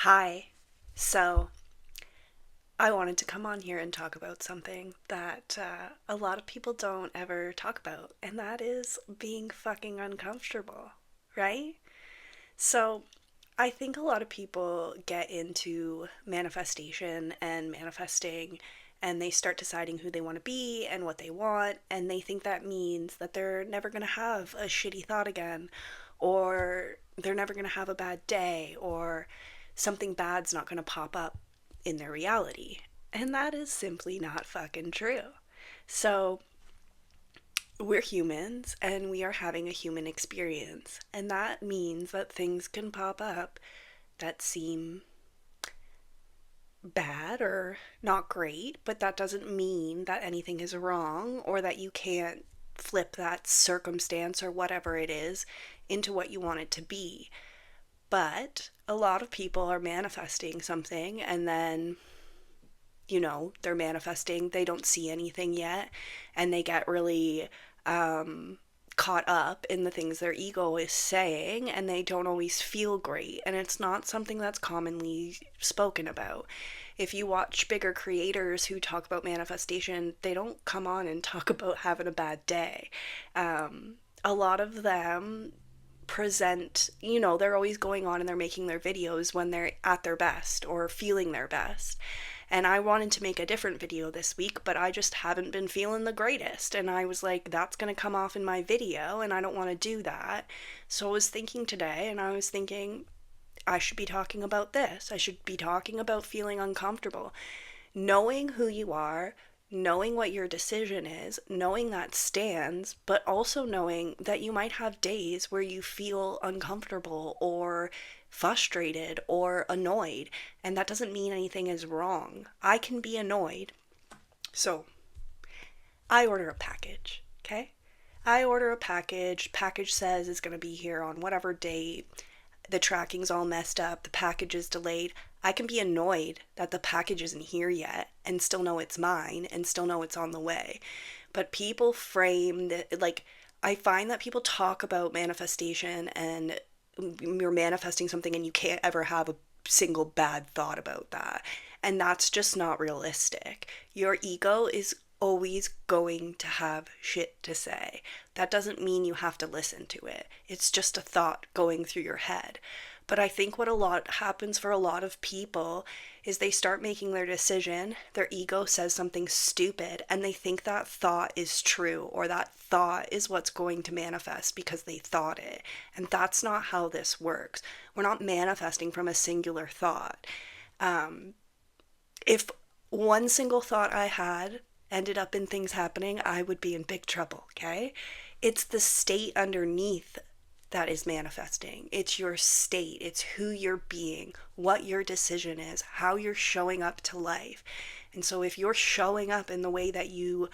Hi. So, I wanted to come on here and talk about something that a lot of people don't ever talk about, and that is being fucking uncomfortable, right? So, I think a lot of people get into manifestation and manifesting, and they start deciding who they want to be and what they want, and they think that means that they're never going to have a shitty thought again, or they're never going to have a bad day, or something bad's not going to pop up in their reality. And that is simply not fucking true. So, we're humans and we are having a human experience. And that means that things can pop up that seem bad or not great, but that doesn't mean that anything is wrong or that you can't flip that circumstance or whatever it is into what you want it to be. But a lot of people are manifesting something and then they're manifesting, they don't see anything yet, and they get really caught up in the things their ego is saying, and they don't always feel great. And it's not something that's commonly spoken about. If you watch bigger creators who talk about manifestation, they don't come on and talk about having a bad day. A lot of them present, they're always going on and they're making their videos when they're at their best or feeling their best. And I wanted to make a different video this week, but I just haven't been feeling the greatest. And I was like, that's going to come off in my video, and I don't want to do that. So I was thinking today, and I was thinking, I should be talking about this. I should be talking about feeling uncomfortable. Knowing who you are, knowing what your decision is, knowing that stands, but also knowing that you might have days where you feel uncomfortable or frustrated or annoyed, and that doesn't mean anything is wrong. I can be annoyed. So, I order a package, okay? I order a package says it's going to be here on whatever date. The tracking's all messed up, the package is delayed. I can be annoyed that the package isn't here yet and still know it's mine and still know it's on the way. But people frame that, like, I find that people talk about manifestation and you're manifesting something and you can't ever have a single bad thought about that. And that's just not realistic. Your ego is always going to have shit to say. That doesn't mean you have to listen to it. It's just a thought going through your head. But I think what a lot happens for a lot of people is they start making their decision, their ego says something stupid, and they think that thought is true or that thought is what's going to manifest because they thought it. And that's not how this works. We're not manifesting from a singular thought. If one single thought I had ended up in things happening, I would be in big trouble, okay? It's the state underneath that is manifesting. It's your state, it's who you're being, what your decision is, how you're showing up to life. And so if you're showing up in the way that you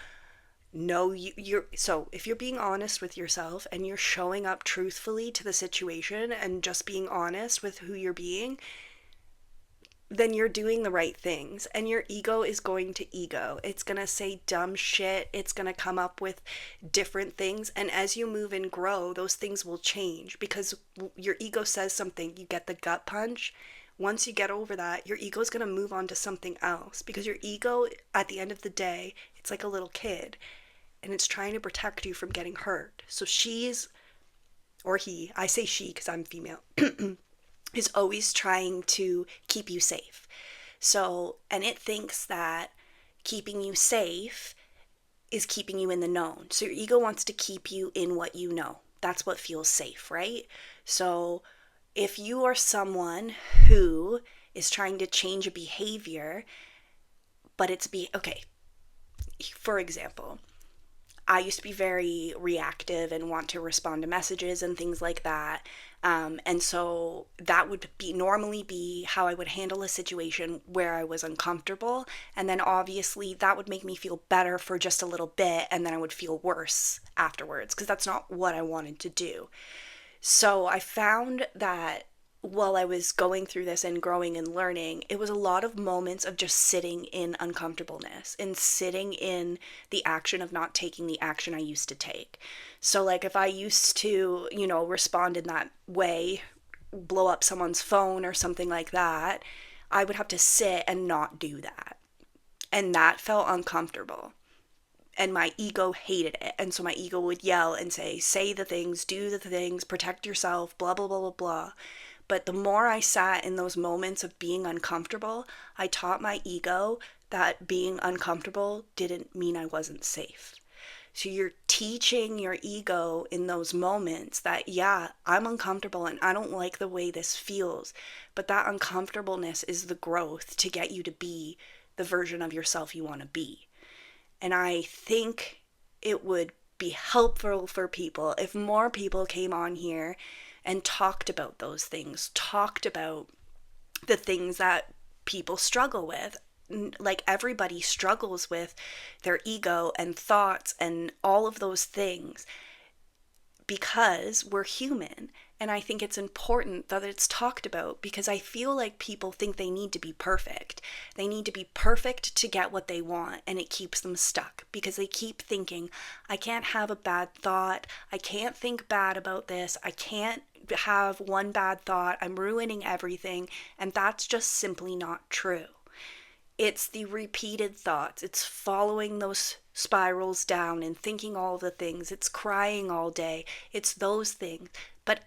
know you're so if you're being honest with yourself and you're showing up truthfully to the situation and just being honest with who you're being, then you're doing the right things. And your ego is going to ego. It's going to say dumb shit. It's going to come up with different things. And as you move and grow, those things will change because your ego says something, you get the gut punch. Once you get over that, your ego is going to move on to something else because your ego, at the end of the day, it's like a little kid and it's trying to protect you from getting hurt. So she's, or he, I say she because I'm female, is always trying to keep you safe. So, and it thinks that keeping you safe is keeping you in the known. So your ego wants to keep you in what you know. That's what feels safe, right? So if you are someone who is trying to change a behavior, but okay, for example, I used to be very reactive and want to respond to messages and things like that. And so that would be normally be how I would handle a situation where I was uncomfortable. And then obviously that would make me feel better for just a little bit. And then I would feel worse afterwards because that's not what I wanted to do. So I found that while I was going through this and growing and learning, it was a lot of moments of just sitting in uncomfortableness and sitting in the action of not taking the action I used to take. So, like, if I used to, respond in that way blow up someone's phone or something like that, I would have to sit and not do that. And that felt uncomfortable. And my ego hated it. And so my ego would yell and say the things, do the things, protect yourself, blah, blah, blah, blah, blah. But the more I sat in those moments of being uncomfortable, I taught my ego that being uncomfortable didn't mean I wasn't safe. So you're teaching your ego in those moments that, yeah, I'm uncomfortable and I don't like the way this feels. But that uncomfortableness is the growth to get you to be the version of yourself you want to be. And I think it would be helpful for people if more people came on here and talked about those things, talked about the things that people struggle with. Like everybody struggles with their ego and thoughts and all of those things because we're human. And I think it's important that it's talked about because I feel like people think they need to be perfect. They need to be perfect to get what they want, and it keeps them stuck because they keep thinking, I can't have a bad thought. I can't think bad about this. I can't have one bad thought. I'm ruining everything. And that's just simply not true. It's the repeated thoughts. It's following those spirals down and thinking all the things. It's crying all day. It's those things. But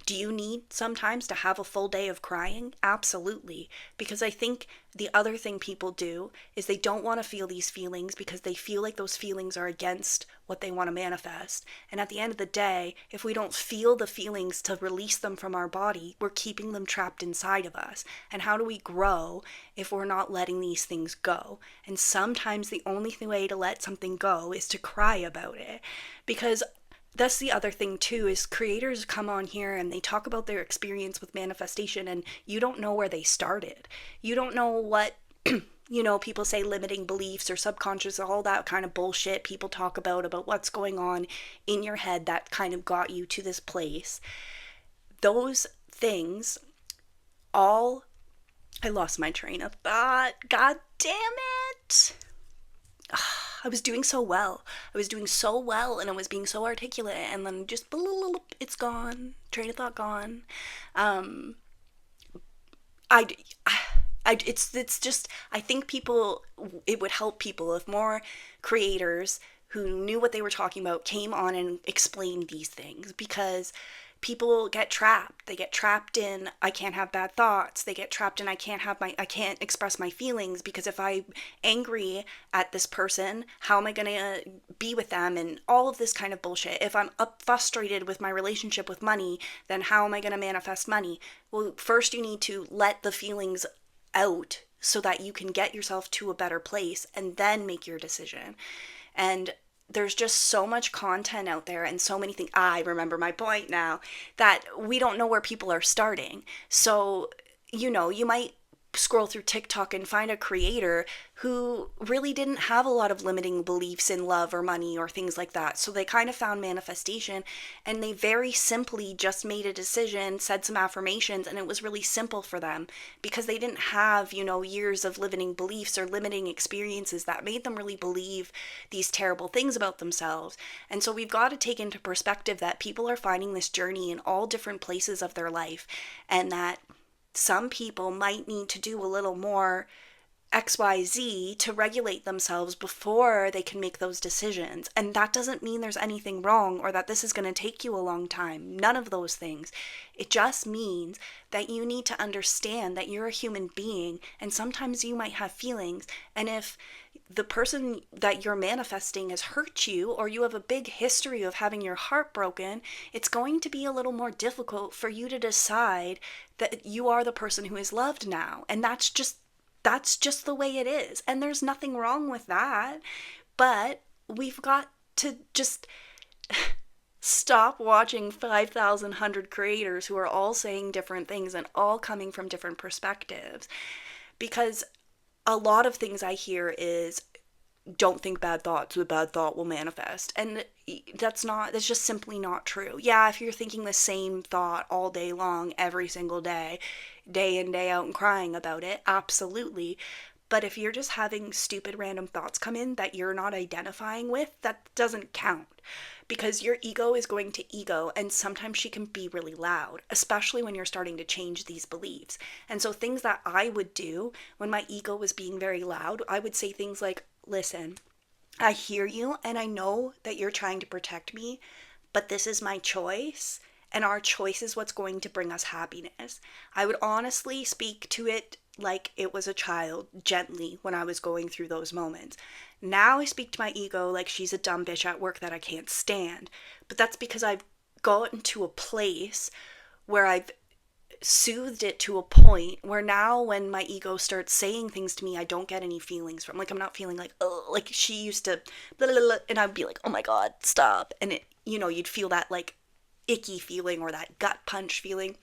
do you need sometimes to have a full day of crying? Absolutely. Because I think the other thing people do is they don't want to feel these feelings because they feel like those feelings are against what they want to manifest. And at the end of the day, if we don't feel the feelings to release them from our body, we're keeping them trapped inside of us. And how do we grow if we're not letting these things go? And sometimes the only way to let something go is to cry about it. Because that's the other thing too, is creators come on here and they talk about their experience with manifestation, and you don't know where they started. You don't know what people say limiting beliefs or subconscious, all that kind of bullshit people talk about what's going on in your head that kind of got you to this place. Those things all, I lost my train of thought. God damn it. I was doing so well. And I was being so articulate, and then just it's gone. Train of thought gone. It's just, I think people, it would help people if more creators who knew what they were talking about came on and explained these things, because people get trapped. They get trapped in, I can't have bad thoughts. They get trapped in, I can't express my feelings because if I'm angry at this person, how am I going to be with them? And all of this kind of bullshit. If I'm frustrated with my relationship with money, then how am I going to manifest money? Well, first you need to let the feelings out so that you can get yourself to a better place and then make your decision. And there's just so much content out there and so many things. I remember my point now, that we don't know where people are starting. So, you might scroll through TikTok and find a creator who really didn't have a lot of limiting beliefs in love or money or things like that. So they kind of found manifestation, and they very simply just made a decision, said some affirmations, and it was really simple for them because they didn't have, years of limiting beliefs or limiting experiences that made them really believe these terrible things about themselves. And so we've got to take into perspective that people are finding this journey in all different places of their life, and that some people might need to do a little more XYZ to regulate themselves before they can make those decisions. And that doesn't mean there's anything wrong or that this is going to take you a long time. None of those things. It just means that you need to understand that you're a human being, and sometimes you might have feelings. And if the person that you're manifesting has hurt you, or you have a big history of having your heart broken, it's going to be a little more difficult for you to decide that you are the person who is loved now. And that's just the way it is. And there's nothing wrong with that. But we've got to just stop watching 5,100 creators who are all saying different things and all coming from different perspectives. Because a lot of things I hear is, don't think bad thoughts, the bad thought will manifest. And that's just simply not true. Yeah, if you're thinking the same thought all day long, every single day, day in, day out, and crying about it, absolutely. But if you're just having stupid random thoughts come in that you're not identifying with, that doesn't count, because your ego is going to ego, and sometimes she can be really loud, especially when you're starting to change these beliefs. And so things that I would do when my ego was being very loud, I would say things like, listen, I hear you and I know that you're trying to protect me, but this is my choice, and our choice is what's going to bring us happiness. I would honestly speak to it like it was a child, gently, when I was going through those moments. Now I speak to my ego like she's a dumb bitch at work that I can't stand. But that's because I've gotten to a place where I've soothed it to a point where now when my ego starts saying things to me, I don't get any feelings from. Like, I'm not feeling like, oh, like she used to blah, blah, blah, and I'd be like, oh my god, stop. And it, you'd feel that like icky feeling or that gut punch feeling.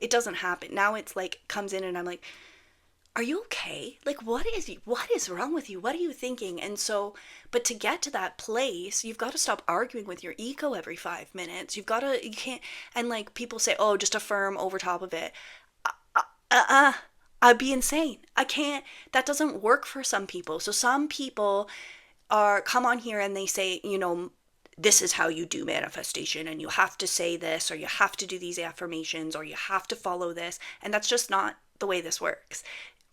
It doesn't happen now. It's like comes in and I'm like, are you okay? Like, what is wrong with you? What are you thinking? And so, but to get to that place, you've got to stop arguing with your ego every 5 minutes. You can't. And like people say, oh, just affirm over top of it. uh I'd be insane. I can't. That doesn't work for some people. So some people are come on here and they say, this is how you do manifestation, and you have to say this, or you have to do these affirmations, or you have to follow this. And that's just not the way this works.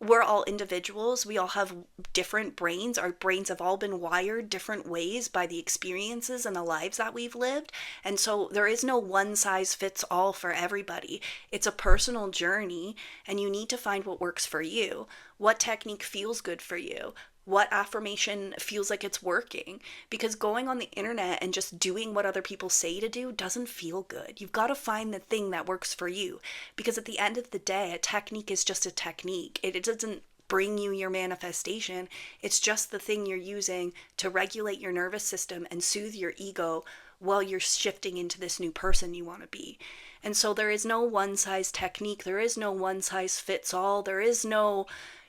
We're all individuals. We all have different brains. Our brains have all been wired different ways by the experiences and the lives that we've lived. And so there is no one size fits all for everybody. It's a personal journey, and you need to find what works for you. What technique feels good for you? What affirmation feels like it's working? Because going on the internet and just doing what other people say to do doesn't feel good. You've got to find the thing that works for you, because at the end of the day, a technique is just a technique. It doesn't bring you your manifestation. It's just the thing you're using to regulate your nervous system and soothe your ego while you're shifting into this new person you want to be. And so there is no one size technique. There is no one size fits all. There is no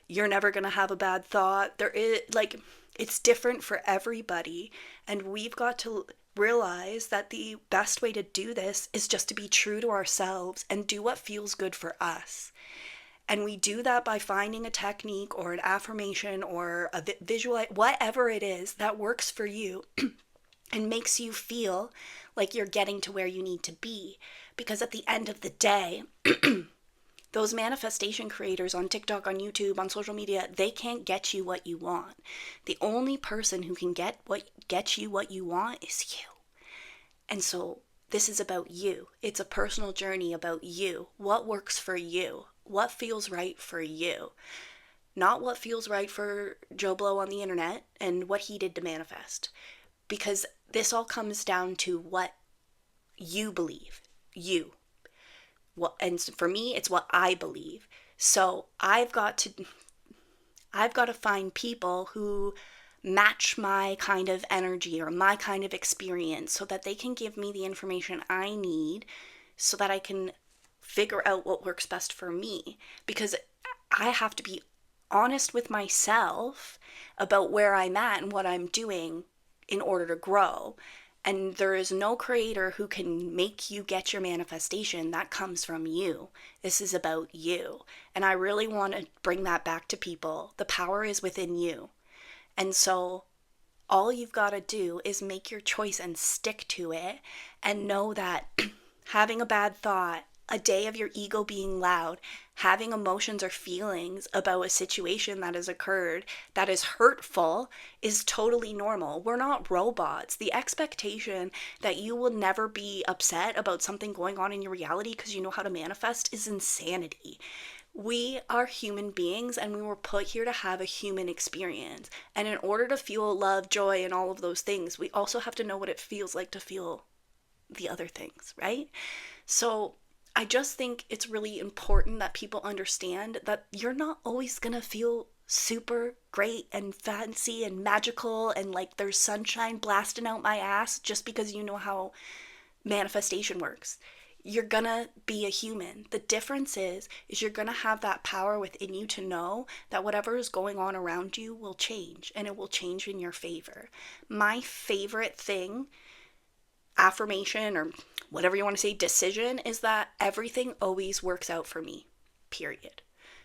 you're never going to have a bad thought. There is, like, it's different for everybody. And we've got to realize that the best way to do this is just to be true to ourselves and do what feels good for us. And we do that by finding a technique or an affirmation or a visual, whatever it is that works for you and makes you feel like you're getting to where you need to be. Because at the end of the day, those manifestation creators on TikTok, on YouTube, on social media, they can't get you what you want. The only person who can get you what you want is you. And so this is about you. It's a personal journey about you. What works for you? What feels right for you? Not what feels right for Joe Blow on the internet and what he did to manifest. Because this all comes down to what you believe. You. And for me, it's what I believe. So I've got to find people who match my kind of energy or my kind of experience so that they can give me the information I need so that I can figure out what works best for me. Because I have to be honest with myself about where I'm at and what I'm doing in order to grow. And there is no creator who can make you get your manifestation. That comes from you. This is about you. And I really want to bring that back to people. The power is within you. And so all you've got to do is make your choice and stick to it, and know that having a bad thought, a day of your ego being loud, having emotions or feelings about a situation that has occurred that is hurtful is totally normal. We're not robots. The expectation that you will never be upset about something going on in your reality because you know how to manifest is insanity. We are human beings, and we were put here to have a human experience. And in order to feel love, joy, and all of those things, we also have to know what it feels like to feel the other things, right? So I just think it's really important that people understand that you're not always going to feel super great and fancy and magical and like there's sunshine blasting out my ass just because you know how manifestation works. You're gonna be a human. The difference is you're gonna have that power within you to know that whatever is going on around you will change, and it will change in your favor. My favorite thing, affirmation or whatever you want to say, decision, is that everything always works out for me, period.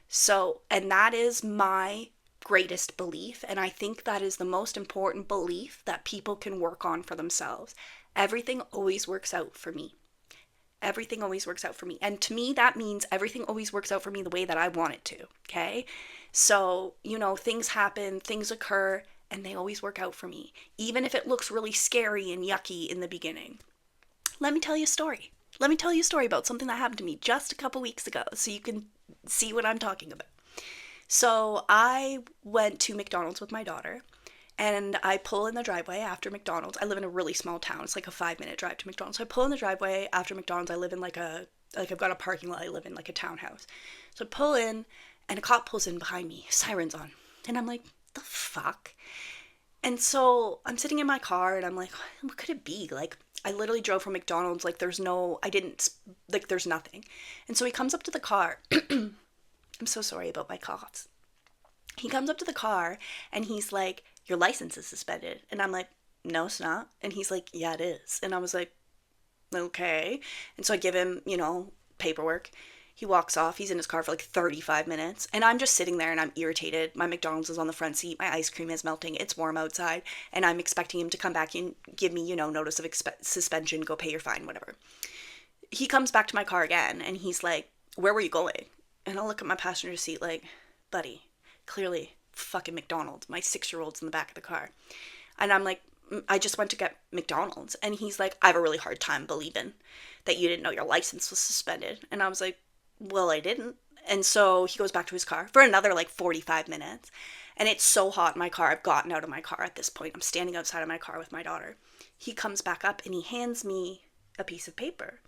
So, and that is my greatest belief, and I think that is the most important belief that people can work on for themselves. Everything always works out for me. Everything always works out for me. And to me, that means everything always works out for me the way that I want it to. Okay. So, things happen, things occur, and they always work out for me, even if it looks really scary and yucky in the beginning. Let me tell you a story. Let me tell you a story about something that happened to me just a couple weeks ago so you can see what I'm talking about. So, I went to McDonald's with my daughter, and I pull in the driveway after McDonald's. I live in a really small town. It's like a 5-minute drive to McDonald's. So I pull in the driveway after McDonald's. I live in like I've got a parking lot. I live in like a townhouse. So I pull in, and a cop pulls in behind me. Sirens on. And I'm like, the fuck? And so I'm sitting in my car, and I'm like, what could it be? Like, I literally drove from McDonald's. Like, there's nothing. And so he comes up to the car. I'm so sorry about my coughs. He comes up to the car, and he's like, your license is suspended. And I'm like, no, it's not. And he's like, yeah, it is. And I was like, okay. And so I give him, paperwork. He walks off. He's in his car for like 35 minutes. And I'm just sitting there and I'm irritated. My McDonald's is on the front seat. My ice cream is melting. It's warm outside. And I'm expecting him to come back and give me, notice of suspension, go pay your fine, whatever. He comes back to my car again and he's like, where were you going? And I'll look at my passenger seat like, buddy, clearly fucking McDonald's. My 6-year-old's in the back of the car. And I'm like, I just went to get McDonald's. And he's like, I have a really hard time believing that you didn't know your license was suspended. And I was like, well, I didn't. And so he goes back to his car for another like 45 minutes. And it's so hot in my car. I've gotten out of my car at this point. I'm standing outside of my car with my daughter. He comes back up and he hands me a piece of paper.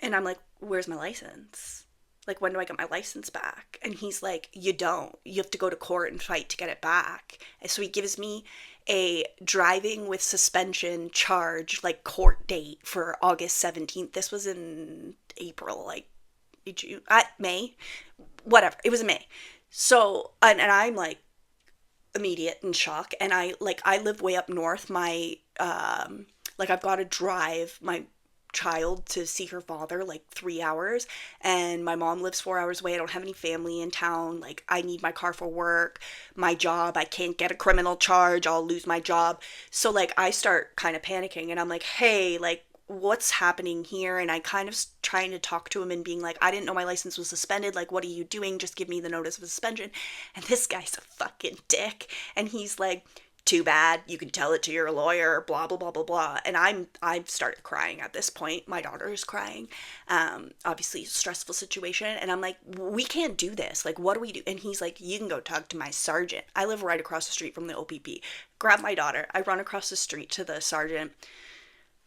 And I'm like, where's my license? Like, when do I get my license back? And he's like, you don't. You have to go to court and fight to get it back. And so he gives me a driving with suspension charge, like, court date for August 17th. This was in April, like, June, May, whatever. It was in May. So, and I'm like, immediate in shock. And I live way up north. My, I've got to drive my child to see her father like 3 hours, and my mom lives 4 hours away. I don't have any family in town. Like, I need my car for work, my job. I can't get a criminal charge. I'll lose my job. So like, I start kind of panicking, and I'm like, hey, like, what's happening here? And I kind of trying to talk to him and being like, I didn't know my license was suspended. Like, what are you doing? Just give me the notice of suspension. And this guy's a fucking dick. And he's like, too bad, you can tell it to your lawyer, blah, blah, blah, blah, blah. And I've started crying at this point. My daughter is crying. Obviously, stressful situation. And I'm like, we can't do this. Like, what do we do? And he's like, you can go talk to my sergeant. I live right across the street from the OPP. Grab my daughter. I run across the street to the sergeant.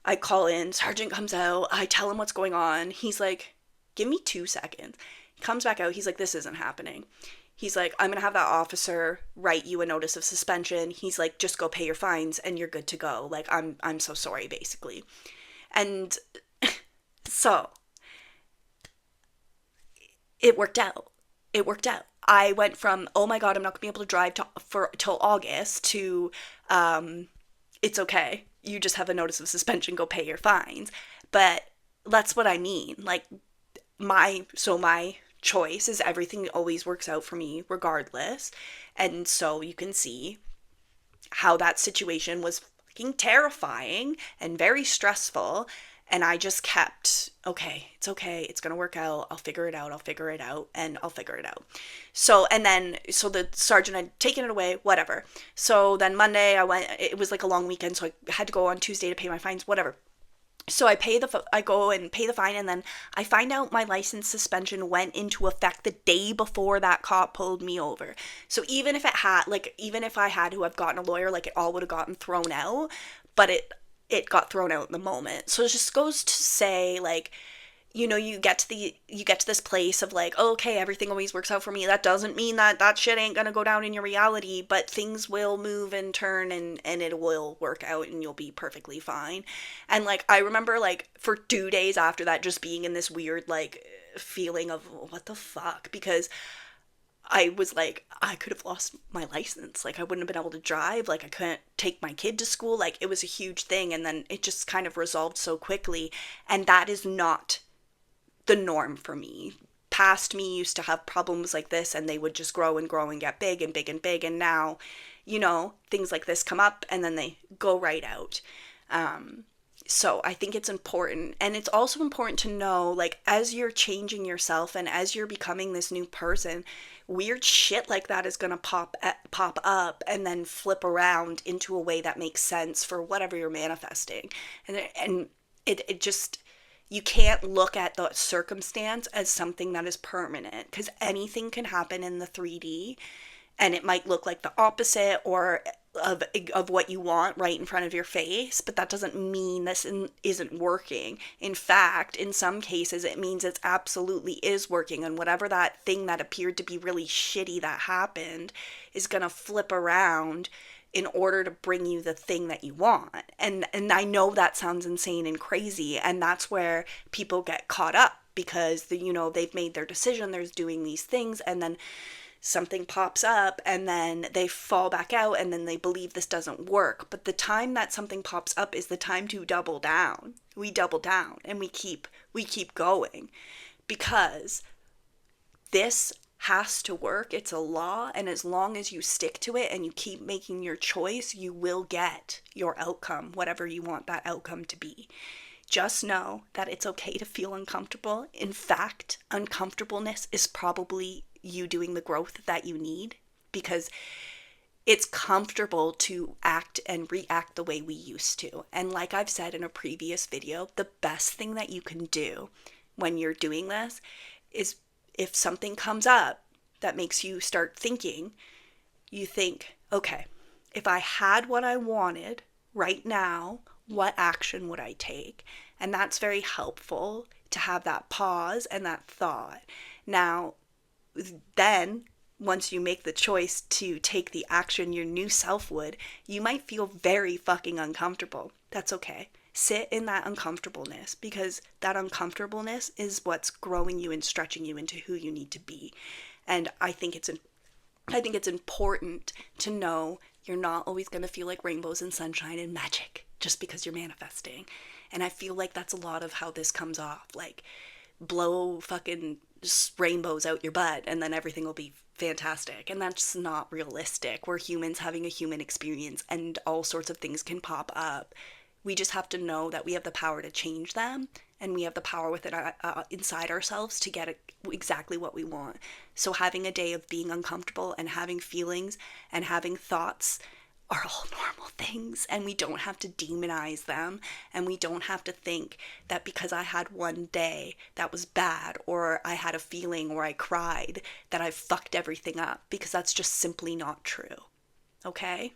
I call in. Sergeant comes out. I tell him what's going on. He's like, give me 2 seconds. He comes back out. He's like, this isn't happening. He's like, I'm going to have that officer write you a notice of suspension. He's like, just go pay your fines and you're good to go. Like, I'm so sorry, basically. And so it worked out. It worked out. I went from, oh my God, I'm not going to be able to drive till August to, it's okay. You just have a notice of suspension. Go pay your fines. But that's what I mean. Like, my choice is everything always works out for me regardless. And so you can see how that situation was fucking terrifying and very stressful. And I just kept, okay, it's gonna work out, I'll figure it out, and I'll figure it out. So the sergeant had taken it away, whatever. So then Monday it was like a long weekend, so I had to go on Tuesday to pay my fines, whatever. So I go and pay the fine, and then I find out my license suspension went into effect the day before that cop pulled me over. So even if I had to have gotten a lawyer, like, it all would have gotten thrown out, but it got thrown out in the moment. So it just goes to say, like, you get to this place of like, okay, everything always works out for me. That doesn't mean that shit ain't gonna go down in your reality, but things will move and turn and it will work out and you'll be perfectly fine. And like, I remember like for 2 days after that, just being in this weird like feeling of what the fuck, because I was like, I could have lost my license. Like, I wouldn't have been able to drive. Like, I couldn't take my kid to school. Like, it was a huge thing. And then it just kind of resolved so quickly. And that is not the norm for me. past me used to have problems like this, and they would just grow and grow and get big and big and big. And now, things like this come up and then they go right out. So I think it's important. And it's also important to know, like, as you're changing yourself and as you're becoming this new person, weird shit like that is going to pop up and then flip around into a way that makes sense for whatever you're manifesting. And it just, you can't look at the circumstance as something that is permanent, because anything can happen in the 3D, and it might look like the opposite or of what you want right in front of your face, but that doesn't mean this isn't working. In fact, in some cases, it means it absolutely is working, and whatever that thing that appeared to be really shitty that happened is going to flip around in order to bring you the thing that you want. And I know that sounds insane and crazy, and that's where people get caught up, because they've made their decision, they're doing these things, and then something pops up and then they fall back out and then they believe this doesn't work. But the time that something pops up is the time to double down. We double down and we keep going, because this has to work. It's a law, and as long as you stick to it and you keep making your choice, you will get your outcome, whatever you want that outcome to be. Just know that it's okay to feel uncomfortable. In fact, uncomfortableness is probably you doing the growth that you need, because it's comfortable to act and react the way we used to. And like I've said in a previous video, the best thing that you can do when you're doing this is, if something comes up that makes you start thinking, you think, okay, if I had what I wanted right now, what action would I take? And that's very helpful, to have that pause and that thought. Now, then, once you make the choice to take the action your new self would, you might feel very fucking uncomfortable. That's okay. Sit in that uncomfortableness, because that uncomfortableness is what's growing you and stretching you into who you need to be. And I think it's important to know you're not always going to feel like rainbows and sunshine and magic just because you're manifesting. And I feel like that's a lot of how this comes off. Like, blow fucking rainbows out your butt and then everything will be fantastic. And that's not realistic. We're humans having a human experience, and all sorts of things can pop up. We just have to know that we have the power to change them, and we have the power within inside ourselves to get exactly what we want. So having a day of being uncomfortable and having feelings and having thoughts are all normal things, and we don't have to demonize them, and we don't have to think that because I had one day that was bad, or I had a feeling, or I cried, that I've fucked everything up, because that's just simply not true. Okay?